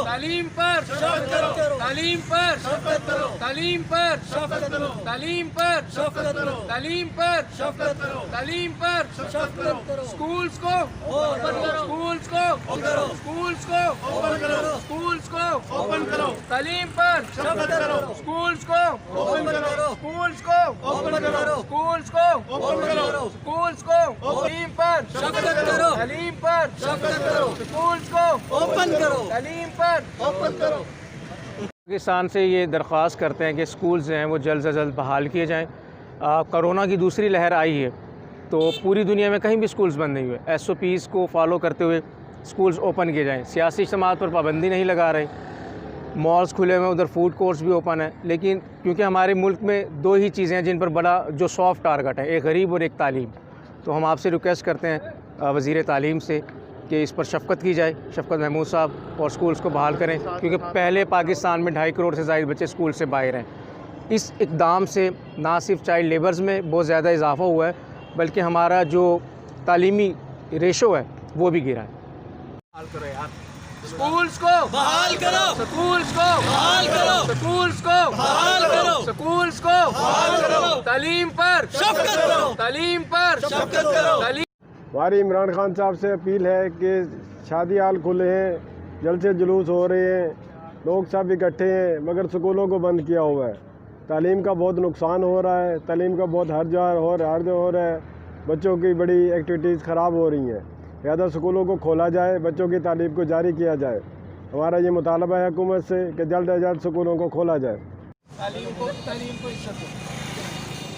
تعلیم پر تعلیم پر تعلیم پر تعلیم پر تعلیم پر تعلیم پر اسکولس کو اسکولس کو اسکولس کو اسکولس کو اوپن کرو تعلیم پر اسکولس کو اسکولس کو اسکولس کو اسکولس کو تعلیم پر تعلیم پر اسکولس کو اوپن کرو تعلیم پر اوپن کرو۔ پاکستان سے یہ درخواست کرتے ہیں کہ اسکولز ہیں وہ جلد سے جلد بحال کیے جائیں۔ کرونا کی دوسری لہر آئی ہے تو پوری دنیا میں کہیں بھی اسکولز بند نہیں ہوئے، ایس او پیز کو فالو کرتے ہوئے اسکولز اوپن کیے جائیں۔ سیاسی اجتماعات پر پابندی نہیں لگا رہے، مالز کھلے ہوئے ہیں، ادھر فوڈ کورٹس بھی اوپن ہیں، لیکن کیونکہ ہمارے ملک میں دو ہی چیزیں ہیں جن پر بڑا جو سافٹ ٹارگٹ ہے، ایک غریب اور ایک تعلیم، تو ہم آپ سے ریکویسٹ کرتے ہیں وزیر تعلیم سے کہ اس پر شفقت کی جائے، شفقت محمود صاحب، اور اسکولز کو بحال کریں، کیونکہ پہلے پاکستان میں 2.5 کروڑ سے زائد بچے اسکول سے باہر ہیں۔ اس اقدام سے نہ صرف چائلڈ لیبرز میں بہت زیادہ اضافہ ہوا ہے بلکہ ہمارا جو تعلیمی ریشو ہے وہ بھی گرا ہے۔ اسکولس کو بحال کرو، اسکولس کو بحال کرو، اسکولس کو بحال کرو، اسکولس کو بحال کرو، تعلیم پر شفقت کرو، تعلیم پر شفقت کرو۔ ہماری عمران خان صاحب سے اپیل ہے کہ شادی ہال کھلے ہیں، جلسے جلوس ہو رہے ہیں، لوگ سب اکٹھے ہیں، مگر سکولوں کو بند کیا ہوا ہے۔ تعلیم کا بہت نقصان ہو رہا ہے، تعلیم کا بہت ہر جگہ ہو رہا ہے، بچوں کی بڑی ایکٹیویٹیز خراب ہو رہی ہیں، لہٰذا سکولوں کو کھولا جائے، بچوں کی تعلیم کو جاری کیا جائے۔ ہمارا یہ مطالبہ ہے حکومت سے کہ جلد از جلد سکولوں کو کھولا جائے۔ تعلیم کو عزت دو،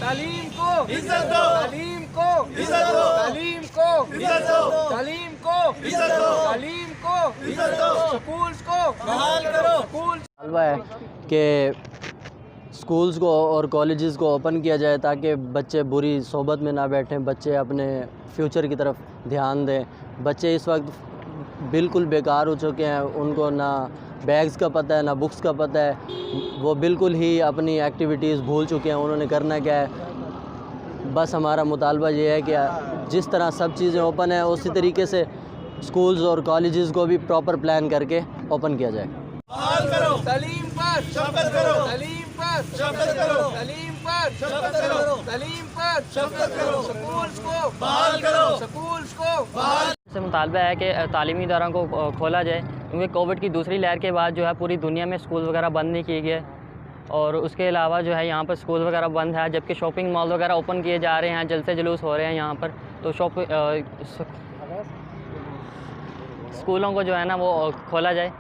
تعلیم کو عزت دو، تعلیم کو عزت دو، تعلیم کو عزت دو، تعلیم کو عزت دو، تعلیم کو عزت دو، اسکولس کو بحال کرو، اسکولس طالبہ ہے کہ اسکولز کو اور کالجز کو اوپن کیا جائے تاکہ بچے بری صحبت میں نہ بیٹھیں، بچے اپنے فیوچر کی طرف دھیان دیں۔ بچے اس وقت بالکل بیکار ہو چکے ہیں، ان کو نہ بیگز کا پتہ ہے نہ بکس کا پتہ ہے، وہ بالکل ہی اپنی ایکٹیویٹیز بھول چکے ہیں، انہوں نے کرنا کیا ہے۔ بس ہمارا مطالبہ یہ ہے کہ جس طرح سب چیزیں اوپن ہیں اسی طریقے سے اسکولز اور کالجز کو بھی پراپر پلان کر کے اوپن کیا جائے۔ بحال کرو، تعلیم پر شفقت کرو، تعلیم پر شفقت کرو، تعلیم پر شفقت کرو، تعلیم پر شفقت کرو، اسکولس کو بحال کرو، اسکولس کو بحال۔ سے مطالبہ ہے کہ تعلیمی اداروں کو کھولا جائے، کیونکہ کووڈ کی دوسری لہر کے بعد جو ہے پوری دنیا میں اسکول وغیرہ بند نہیں کیے گئے، اور اس کے علاوہ جو ہے یہاں پر اسکول وغیرہ بند ہے، جبکہ شاپنگ مال وغیرہ اوپن کیے جا رہے ہیں، جلسے جلوس ہو رہے ہیں یہاں پر، تو اسکولوں کو جو ہے نا وہ کھولا جائے۔